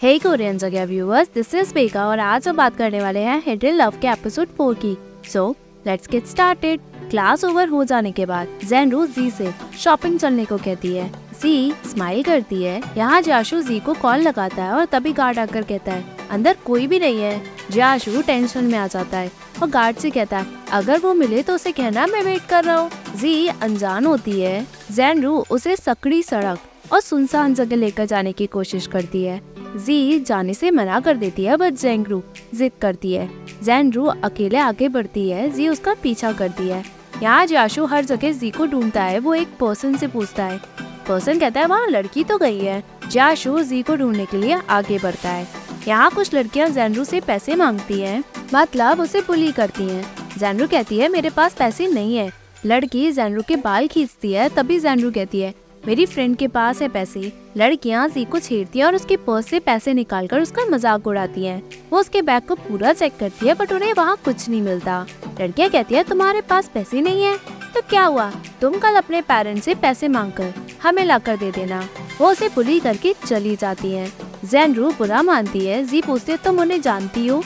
हे Korean जगह viewers, this is बेका और आज हम बात करने वाले हैं हिडन लव के एपिसोड 4 की। So let's get started. Class over हो जाने के बाद जेनरू जी से शॉपिंग चलने को कहती है। जी स्माइल करती है। यहाँ जाशु जी को कॉल लगाता है और तभी गार्ड आकर कहता है अंदर कोई भी नहीं है। जाशु टेंशन में आ जाता है और गार्ड से कहता है अगर वो मिले तो उसे कहना मैं वेट कर रहा हूँ। जी अनजान होती है। जेनरू उसे सकड़ी सड़क और सुनसान जगह लेकर जाने की कोशिश करती है। जी जाने से मना कर देती है बट जेनरू जिद करती है। जेनरू अकेले आगे बढ़ती है। जी उसका पीछा करती है। यहाँ जाशु हर जगह जी को ढूंढता है। वो एक पर्सन से पूछता है। पर्सन कहता है वहाँ लड़की तो गई है। जाशु जी को ढूंढने के लिए आगे बढ़ता है। यहाँ कुछ लड़कियाँ जेनरू से पैसे मांगती हैं, मतलब उसे बुली करती हैं। जेनरू कहती है मेरे पास पैसे नहीं है। लड़की जेनरू के बाल खींचती है। तभी जेनरू कहती है मेरी फ्रेंड के पास है पैसे। लड़कियां जी को छेड़ती हैं और उसके पर्स से पैसे निकालकर उसका मजाक उड़ाती हैं। वो उसके बैग को पूरा चेक करती है बट उन्हें वहाँ कुछ नहीं मिलता। लड़कियां कहती है तुम्हारे पास पैसे नहीं है तो क्या हुआ, तुम कल अपने पेरेंट्स से पैसे मांगकर हमें लाकर दे देना। वो उसे बुली करके चली जाती है। जेनरू बुरा मानती है। जी पूछती है तुम उन्हें जानती हो।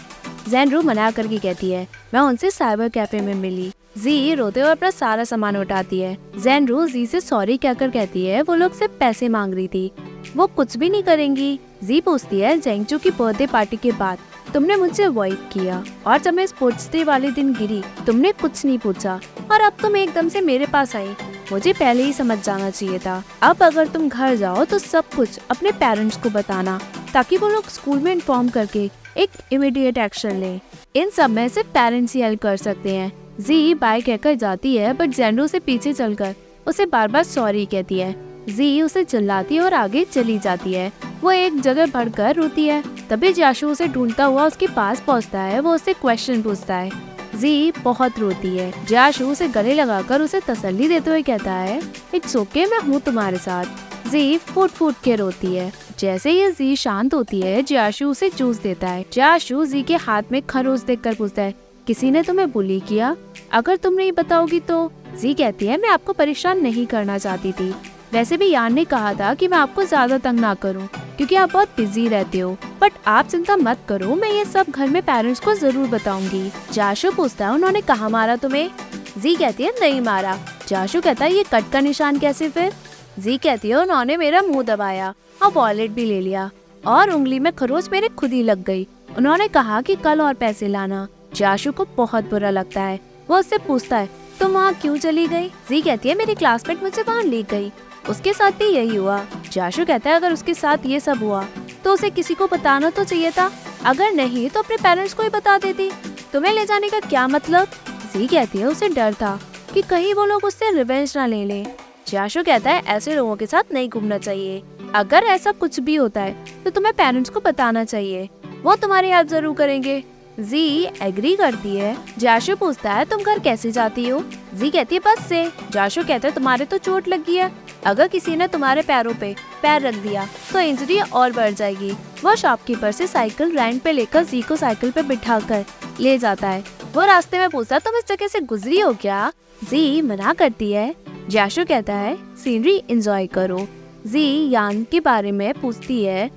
जेनरू मना करके कहती है मैं उनसे साइबर कैफे में मिली। जी रोते हुए अपना सारा सामान उठाती है। जेनरू जी से सॉरी कहकर कहती है वो लोग सिर्फ पैसे मांग रही थी, वो कुछ भी नहीं करेंगी। जी पूछती है जेंगचू की बर्थडे पार्टी के बाद तुमने मुझसे अवॉइड किया और जब मैं स्पोर्ट्स डे वाले दिन गिरी तुमने कुछ नहीं पूछा और अब तुम एकदम से मेरे पास आई। मुझे पहले ही समझ जाना चाहिए था। अब अगर तुम घर जाओ तो सब कुछ अपने पेरेंट्स को बताना ताकि वो लोग स्कूल में इन्फॉर्म करके एक इमीडिएट एक्शन लें। इन सब में सिर्फ पेरेंट्स ही हेल्प कर सकते हैं। जी बाय कहकर जाती है बट जेनरू से पीछे चलकर उसे बार बार सॉरी कहती है। जी उसे चिल्लाती है और आगे चली जाती है। वो एक जगह बढ़कर रोती है। तभी जाशु उसे ढूंढता हुआ उसके पास पहुंचता है। वो उससे क्वेश्चन पूछता है। जी बहुत रोती है। जाशु उसे गले लगाकर उसे तसल्ली देते हुए कहता है इट्स ओके, मैं हूँ तुम्हारे साथ। जी फूट फूट के रोती है। जैसे ही जी शांत होती है जाशु उसे जूस देता है। जाशु जी के हाथ में खरोच देखकर पूछता है किसी ने तुम्हें बुली किया? अगर तुम नहीं बताओगी तो? जी कहती है मैं आपको परेशान नहीं करना चाहती थी। वैसे भी यान ने कहा था कि मैं आपको ज्यादा तंग ना करूं क्योंकि आप बहुत बिजी रहते हो, बट आप चिंता मत करो, मैं ये सब घर में पेरेंट्स को जरूर बताऊंगी। जाशु पूछता है उन्होंने कहाँ मारा तुम्हें? जी कहती है नहीं मारा। जाशु कहता है ये कट का निशान कैसे फिर? जी कहती है उन्होंने मेरा मुंह दबाया और वॉलेट भी ले लिया और उंगली में खरोच मेरे खुद ही लग गई। उन्होंने कहा कि कल और पैसे लाना। जाशु को बहुत बुरा लगता है। वो उससे पूछता है तुम वहाँ क्यों चली गई? जी कहती है मेरी क्लासमेट मुझे वहाँ ले गई, उसके साथ भी यही हुआ। जाशु कहता है अगर उसके साथ ये सब हुआ तो उसे किसी को बताना तो चाहिए था, अगर नहीं तो अपने पेरेंट्स को ही बता देती। तुम्हें ले जाने का क्या मतलब? जी कहती है उसे डर था कि कहीं वो लोग उससे रिवेंज ना ले लें। जाशु कहता है ऐसे लोगों के साथ नहीं घूमना चाहिए, अगर ऐसा कुछ भी होता है तो तुम्हें पेरेंट्स को बताना चाहिए, वो तुम्हारी हेल्प जरूर करेंगे। जी एग्री करती है। जाशु पूछता है तुम घर कैसे जाती हो? जी कहती है बस से। जाशु कहता है तुम्हारे तो चोट लगी है, अगर किसी ने तुम्हारे पैरों पे पैर रख दिया तो इंजरी और बढ़ जाएगी। वो शॉपकीपर से साइकिल रेंट पे लेकर जी को साइकिल पे बिठाकर ले जाता है। वो रास्ते में पूछता है तुम इस जगह से गुजरी हो क्या? जी मना करती है। जाशु कहता है सीनरी एंजॉय करो। जी यान के बारे में पूछती है।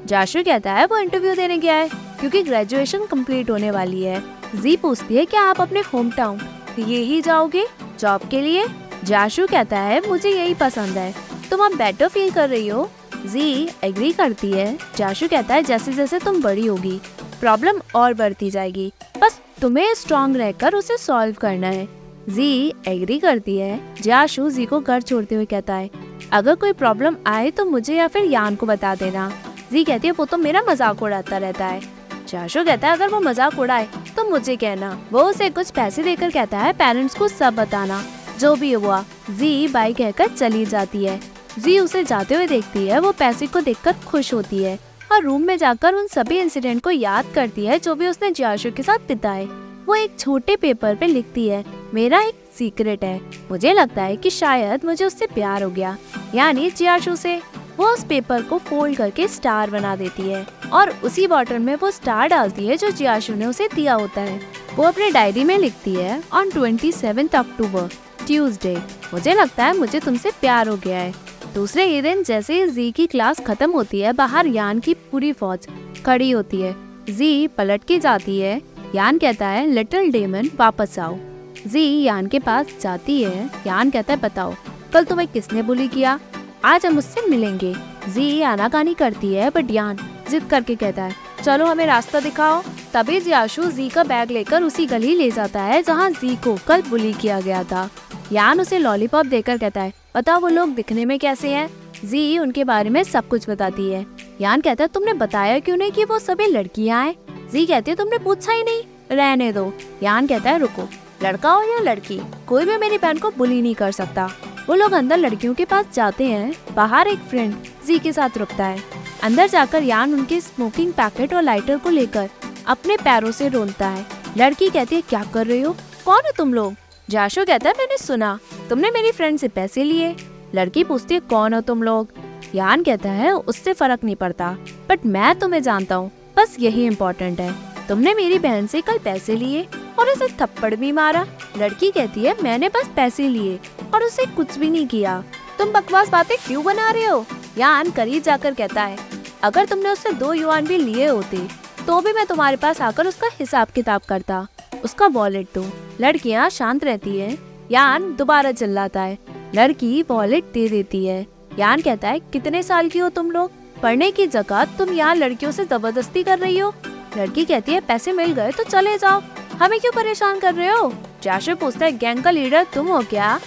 जाशु कहता है वो इंटरव्यू देने गया है क्योंकि ग्रेजुएशन कंप्लीट होने वाली है। जी पूछती है क्या आप अपने होम टाउन यही जाओगे जॉब के लिए? जाशु कहता है मुझे यही पसंद है, तुम अब बेटर फील कर रही हो? जी एग्री करती है। जाशु कहता है जैसे जैसे तुम बड़ी होगी प्रॉब्लम और बढ़ती जाएगी, बस तुम्हें स्ट्रॉन्ग रहकर उसे सॉल्व करना है। जी एग्री करती है। जाशु जी को घर छोड़ते हुए कहता है अगर कोई प्रॉब्लम आए तो मुझे या फिर यान को बता देना। जी कहती है वो तो मेरा मजाक उड़ाता रहता है। जाशु कहता है अगर वो मजाक उड़ाए तो मुझे कहना। वो उसे कुछ पैसे देकर कहता है पेरेंट्स को सब बताना जो भी हुआ। जी बाय कहकर चली जाती है। जी उसे जाते हुए देखती है। वो पैसे को देखकर खुश होती है और रूम में जाकर उन सभी इंसिडेंट को याद करती है जो भी उसने जाशु के साथ बिताए। वो एक छोटे पेपर पे लिखती है मेरा एक सीक्रेट है, मुझे लगता है कि शायद मुझे उससे प्यार हो गया, यानी जाशु से। वो उस पेपर को फोल्ड करके स्टार बना देती है और उसी बॉटल में वो स्टार डालती है जो जाशु ने उसे दिया होता है। वो अपने डायरी में लिखती है ऑन 27 अक्टूबर ट्यूसडे, मुझे लगता है मुझे तुमसे प्यार हो गया है, दूसरे ही दिन जैसे ही जी की क्लास खत्म होती है, बाहर यान की पूरी फौज खड़ी होती है। जी पलट के जाती है। यान कहता है लिटिल डेमन वापस आओ। जी यान के पास जाती है। यान कहता है बताओ कल तुम्हें किसने बुली किया, आज हम उससे मिलेंगे। जी आनाकानी करती है बट यान जिद करके कहता है चलो हमें रास्ता दिखाओ। तभी जियाशु जी का बैग लेकर उसी गली ले जाता है जहाँ जी को कल बुली किया गया था। यान उसे लॉलीपॉप देकर कहता है बताओ वो लोग दिखने में कैसे हैं। जी उनके बारे में सब कुछ बताती है। यान कहता है तुमने बताया क्यों नहीं कि वो सभी लड़कियां हैं। जी कहती है तुमने पूछा ही नहीं, रहने दो। यान कहता है रुको, लड़का हो या लड़की कोई भी मेरी बहन को बुली नहीं कर सकता। वो लोग अंदर लड़कियों के पास जाते हैं। बाहर एक फ्रेंड जी के साथ रुकता है। अंदर जाकर यान उनके स्मोकिंग पैकेट और लाइटर को लेकर अपने पैरों से रोनता है। लड़की कहती है क्या कर रहे हो, कौन हो तुम लोग। जाशु कहता है मैंने सुना तुमने मेरी फ्रेंड से पैसे लिए। लड़की पूछती है कौन हो तुम लोग। यान कहता है उससे फर्क नहीं पड़ता बट मैं तुम्हें जानता हूँ, बस यही इम्पोर्टेंट है। तुमने मेरी बहन से कल पैसे लिए और उसे थप्पड़ भी मारा। लड़की कहती है मैंने बस पैसे लिए और उसे कुछ भी नहीं किया, तुम बकवास बातें क्यों बना रहे हो। यान करीब जाकर कहता है अगर तुमने उससे 2 युआन भी लिए होते तो भी मैं तुम्हारे पास आकर उसका हिसाब किताब करता, उसका वॉलेट दो। लड़कियां शांत रहती है। यान दोबारा चिल्लाता है। लड़की वॉलेट दे देती है। यान कहता है कितने साल की हो तुम लोग, पढ़ने की जगह तुम यहाँ लड़कियों से जबरदस्ती कर रही हो। लड़की कहती है पैसे मिल गए तो चले जाओ, हमें क्यों परेशान कर रहे हो। जाशु पूछता है गैंग का लीडर तुम हो क्या।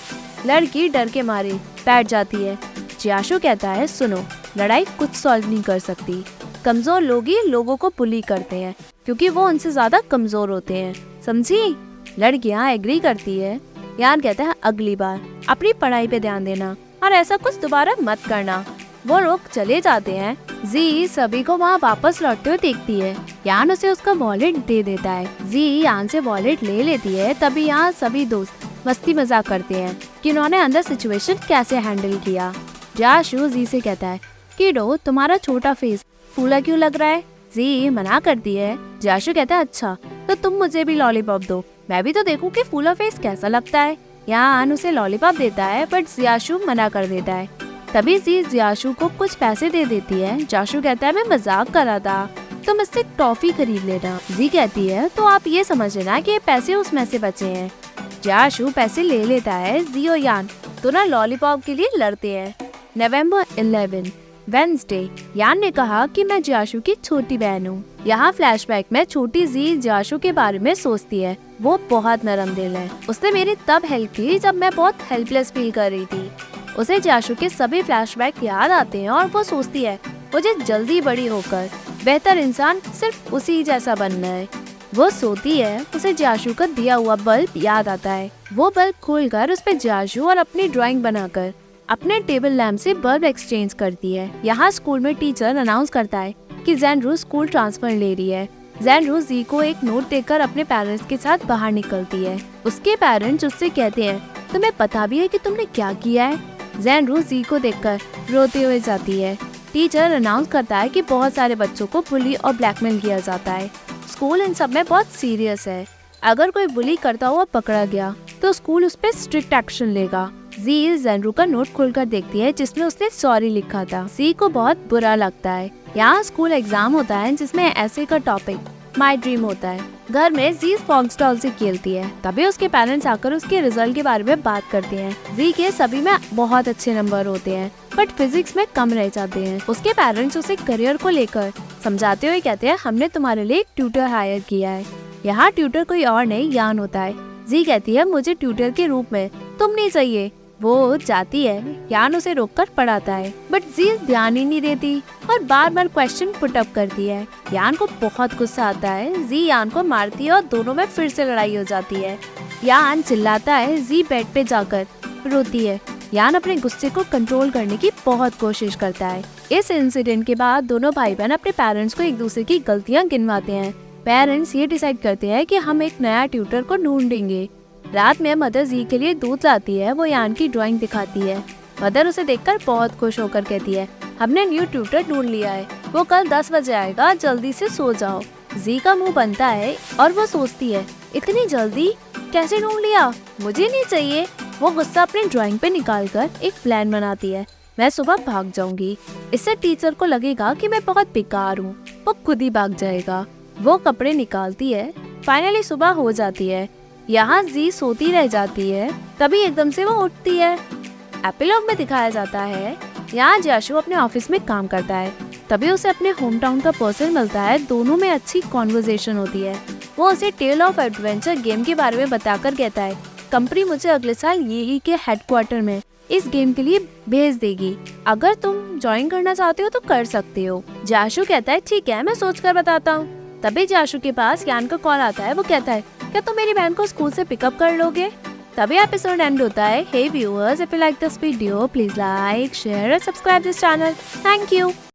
लड़की डर के मारे बैठ जाती है। जाशु कहता है सुनो, लड़ाई कुछ सॉल्व नहीं कर सकती, कमजोर लोग ही लोगों को बुली करते हैं क्योंकि वो उनसे ज्यादा कमजोर होते हैं, समझी। लड़कियां एग्री करती है। यान कहता है अगली बार अपनी पढ़ाई पे ध्यान देना और ऐसा कुछ दोबारा मत करना। वो लोग चले जाते हैं। जी सभी को वहाँ वापस लौटते हुए देखती है। यान उसे उसका वॉलेट दे देता है। जी यान से वॉलेट ले लेती है। तभी यहाँ सभी दोस्त मस्ती मजाक करते हैं कि उन्होंने अंदर सिचुएशन कैसे हैंडल किया। जाशु जी से कहता है किडो तुम्हारा छोटा फेस फूला क्यों लग रहा है। जी मना करती है। जाशु कहता है अच्छा तो तुम मुझे भी लॉलीपॉप दो, मैं भी तो देखूं कि फूला फेस कैसा लगता है। यान उसे लॉलीपॉप देता है बट जियाशु मना कर देता है। तभी जी जियाशु को कुछ पैसे दे देती है। जाशु कहता है मैं मजाक कर रहा था, तुम इससे टॉफी खरीद लेना। जी कहती है तो आप ये समझ लेना कि ये पैसे उसमें से बचे हैं। जाशु पैसे ले लेता है। जी और यान दोनों लॉलीपॉप के लिए लड़ते हैं। नवंबर 11 वेडनेसडे। यान ने कहा कि मैं जियाशु की छोटी बहन हूँ। यहाँ फ्लैशबैक में छोटी जी जियाशु के बारे में सोचती है। वो बहुत नरम दिल है, उसने मेरी तब हेल्प की जब मैं बहुत हेल्पलेस फील कर रही थी। उसे जियाशु के सभी फ्लैशबैक याद आते हैं और वो सोचती है मुझे जल्दी बड़ी होकर बेहतर इंसान सिर्फ उसी जैसा बनना है। वो सोती है। उसे जियाशु का दिया हुआ बल्ब याद आता है। वो बल्ब खोलकर उस पे जियाशु और अपनी ड्राइंग बनाकर अपने टेबल लैम्प से बल्ब एक्सचेंज करती है। यहाँ स्कूल में टीचर अनाउंस करता है कि ज़ेनरू स्कूल ट्रांसफर ले रही है। ज़ेनरू जी को एक नोट देकर अपने पेरेंट्स के साथ बाहर निकलती है। उसके पेरेंट्स उससे कहते हैं तुम्हें पता भी है कि तुमने क्या किया है। ज़ेनरू जी को देखकर रोते हुए जाती है। टीचर अनाउंस करता है कि बहुत सारे बच्चों को बुली और ब्लैकमेल किया जाता है। स्कूल इन सब में बहुत सीरियस है। अगर कोई बुली करता हुआ पकड़ा गया तो स्कूल उस पर स्ट्रिक्ट एक्शन लेगा। जी ज़ेनरू का नोट खोलकर देखती है जिसमें उसने सॉरी लिखा था। जी को बहुत बुरा लगता है। यहाँ स्कूल एग्जाम होता है जिसमें ऐसे का टॉपिक माई ड्रीम होता है। घर में जी फॉक्सडॉल से खेलती है। तभी उसके पेरेंट्स आकर उसके रिजल्ट के बारे में बात करते हैं। जी के सभी में बहुत अच्छे नंबर होते हैं बट फिजिक्स में कम रह जाते हैं। उसके पेरेंट्स उसे करियर को लेकर समझाते हुए कहते हैं हमने तुम्हारे लिए एक ट्यूटर हायर किया है। यहाँ ट्यूटर कोई और नहीं यान होता है। जी कहती है मुझे ट्यूटर के रूप में तुम नहीं चाहिए। वो जाती है। यान उसे रोककर पढ़ाता है बट जी ध्यान ही नहीं देती और बार बार क्वेश्चन पुट अप करती है। यान को बहुत गुस्सा आता है। जी यान को मारती है और दोनों में फिर से लड़ाई हो जाती है। यान चिल्लाता है। जी बेड पे जाकर रोती है। यान अपने गुस्से को कंट्रोल करने की बहुत कोशिश करता है। इस इंसिडेंट के बाद दोनों भाई बहन अपने पेरेंट्स को एक दूसरे की गलतियाँ गिनवाते हैं। पेरेंट्स ये डिसाइड करते हैं कि हम एक नया ट्यूटर को ढूंढेंगे। रात में मदर जी के लिए दूध लाती है। वो यान की ड्राइंग दिखाती है। मदर उसे देखकर बहुत खुश होकर कहती है हमने न्यू ट्यूटर ढूंढ लिया है, वो कल 10 बजे आएगा, जल्दी से सो जाओ। जी का मुंह बनता है और वो सोचती है इतनी जल्दी कैसे ढूंढ लिया, मुझे नहीं चाहिए। वो गुस्सा अपनी ड्राइंग पे निकालकर एक प्लान बनाती है। मैं सुबह भाग जाऊंगी। इससे टीचर को लगेगा कि मैं बहुत बेकार हूँ। वो खुद ही भाग जाएगा। वो कपड़े निकालती है। फाइनली सुबह हो जाती है। यहाँ जी सोती रह जाती है। तभी एकदम से वो उठती है। एपिलॉग में दिखाया जाता है यहाँ जियाशु अपने ऑफिस में काम करता है। तभी उसे अपने होम टाउन का पर्सन मिलता है। दोनों में अच्छी कॉन्वर्सेशन होती है। वो उसे टेल ऑफ एडवेंचर गेम के बारे में बताकर कहता है कंपनी मुझे अगले साल यही के हेडक्वार्टर में इस गेम के लिए भेज देगी। अगर तुम ज्वाइन करना चाहते हो तो कर सकते हो। जियाशु कहता है ठीक है, मैं सोच कर बताता हूँ। तभी जियाशु के पास यान का कॉल आता है। वो कहता है क्या तुम मेरी बहन को स्कूल से पिकअप कर लोगे। तभी एपिसोड एंड होता है। Hey viewers, if you like this video please like share और subscribe this channel. Thank you.